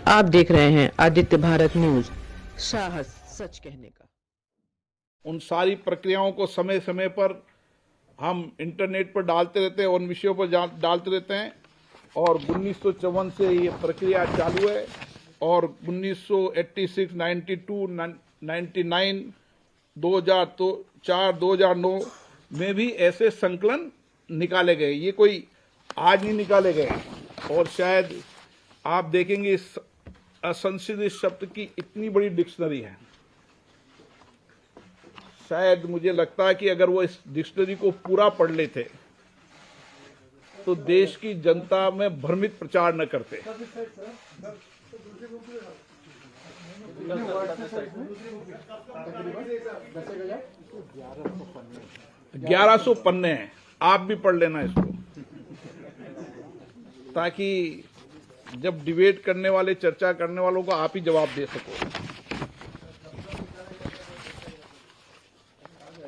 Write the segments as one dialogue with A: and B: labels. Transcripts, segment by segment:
A: आप देख रहे हैं आदित्य भारत न्यूज, साहस सच कहने का।
B: उन सारी प्रक्रियाओं को समय समय पर हम इंटरनेट पर डालते रहते हैं, उन विषयों पर डालते रहते हैं। और 1954 से ये प्रक्रिया चालू है और 1986, 92, 99, 2004, 2009 में भी ऐसे संकलन निकाले गए। ये कोई आज नहीं निकाले गए। और शायद आप देखेंगे इस असंस्कृत शब्द की इतनी बड़ी डिक्शनरी है। शायद मुझे लगता है कि अगर वो इस डिक्शनरी को पूरा पढ़ लेते तो देश की जनता में भ्रमित प्रचार न करते। 1100 पन्ने हैं, आप भी पढ़ लेना इसको, ताकि जब डिबेट करने वाले, चर्चा करने वालों को आप ही जवाब दे सको।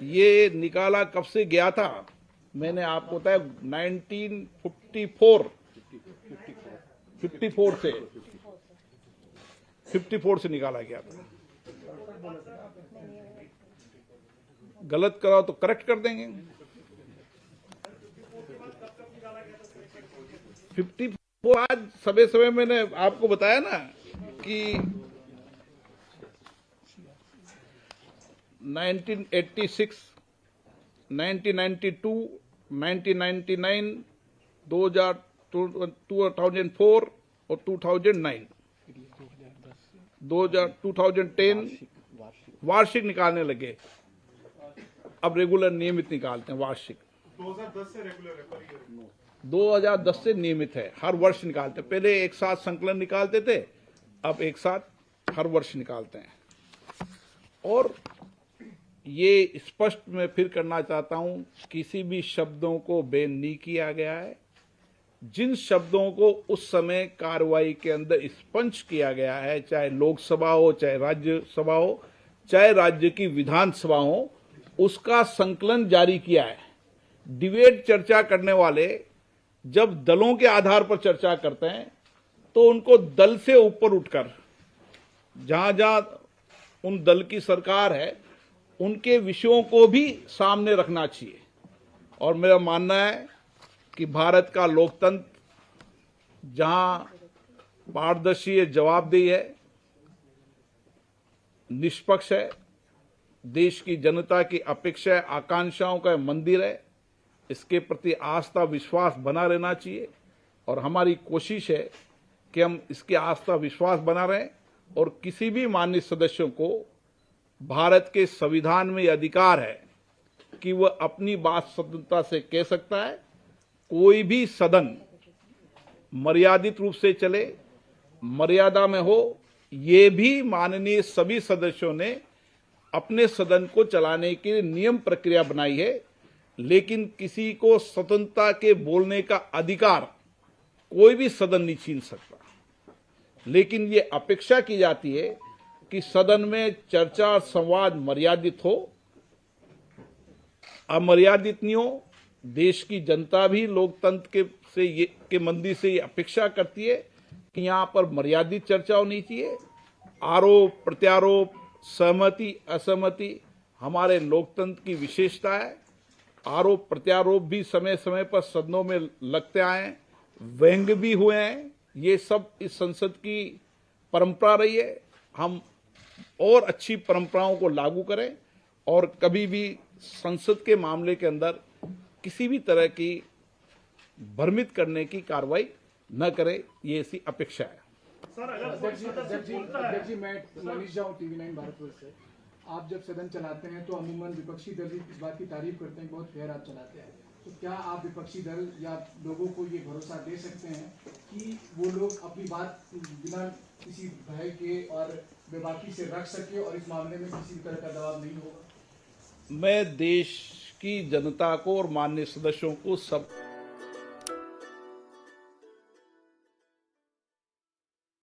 B: ये निकाला कब से गया था मैंने आपको बताया, 1954 से निकाला गया था। गलत कराओ तो करेक्ट कर देंगे। 54 आज समय समय मैंने आपको बताया ना कि 1986, 1992, 1999, 2004 और 2009, 2010 वार्षिक निकालने लगे। अब रेगुलर नियमित निकालते हैं। वार्षिक 2010 से नियमित है, हर वर्ष निकालते हैं। पहले एक साथ संकलन निकालते थे, अब एक साथ हर वर्ष निकालते हैं। और ये स्पष्ट मैं फिर करना चाहता हूं, किसी भी शब्दों को बैन नहीं किया गया है। जिन शब्दों को उस समय कार्रवाई के अंदर स्पंज किया गया है, चाहे लोकसभा हो, चाहे राज्यसभा हो, चाहे राज्य की विधानसभा हो, उसका संकलन जारी किया है। डिबेट चर्चा करने वाले जब दलों के आधार पर चर्चा करते हैं तो उनको दल से ऊपर उठकर जहां जहां उन दल की सरकार है उनके विषयों को भी सामने रखना चाहिए। और मेरा मानना है कि भारत का लोकतंत्र जहां पारदर्शी है, जवाबदेही है, निष्पक्ष है, देश की जनता की अपेक्षा, आकांक्षाओं का मंदिर है, इसके प्रति आस्था विश्वास बना रहना चाहिए। और हमारी कोशिश है कि हम इसके आस्था विश्वास बना रहें और किसी भी माननीय सदस्यों को भारत के संविधान में यह अधिकार है कि वह अपनी बात स्वतंत्रता से कह सकता है। कोई भी सदन मर्यादित रूप से चले, मर्यादा में हो, ये भी माननीय सभी सदस्यों ने अपने सदन को चलाने के लिए नियम प्रक्रिया बनाई है। लेकिन किसी को स्वतंत्रता के बोलने का अधिकार कोई भी सदन नहीं छीन सकता। लेकिन ये अपेक्षा की जाती है कि सदन में चर्चा और संवाद मर्यादित हो, अमर्यादित नहीं हो। देश की जनता भी लोकतंत्र के मंदिर से ये अपेक्षा करती है कि यहाँ पर मर्यादित चर्चा होनी चाहिए। आरोप प्रत्यारोप, सहमति असहमति हमारे लोकतंत्र की विशेषता है। आरोप प्रत्यारोप भी समय समय पर सदनों में लगते आए हैं, व्यंग्य भी हुए हैं। ये सब इस संसद की परंपरा रही है। हम और अच्छी परंपराओं को लागू करें और कभी भी संसद के मामले के अंदर किसी भी तरह की भ्रमित करने की कार्रवाई न करें, ये ऐसी अपेक्षा है।
C: अध्यक्ष जी, मैं मनीष जाऊँ, TV9 भारतवर्ष से। आप जब सदन चलाते हैं तो अमूमन विपक्षी दल इस बात की तारीफ करते हैं, बहुत फेयर आप चलाते हैं। तो क्या आप विपक्षी दल या लोगों को ये भरोसा दे सकते हैं कि वो लोग अपनी बात बिना किसी भय के और बेबाकी से रख सके और इस मामले में किसी तरह का दबाव नहीं होगा?
B: मैं देश की जनता को और माननीय सदस्यों को सब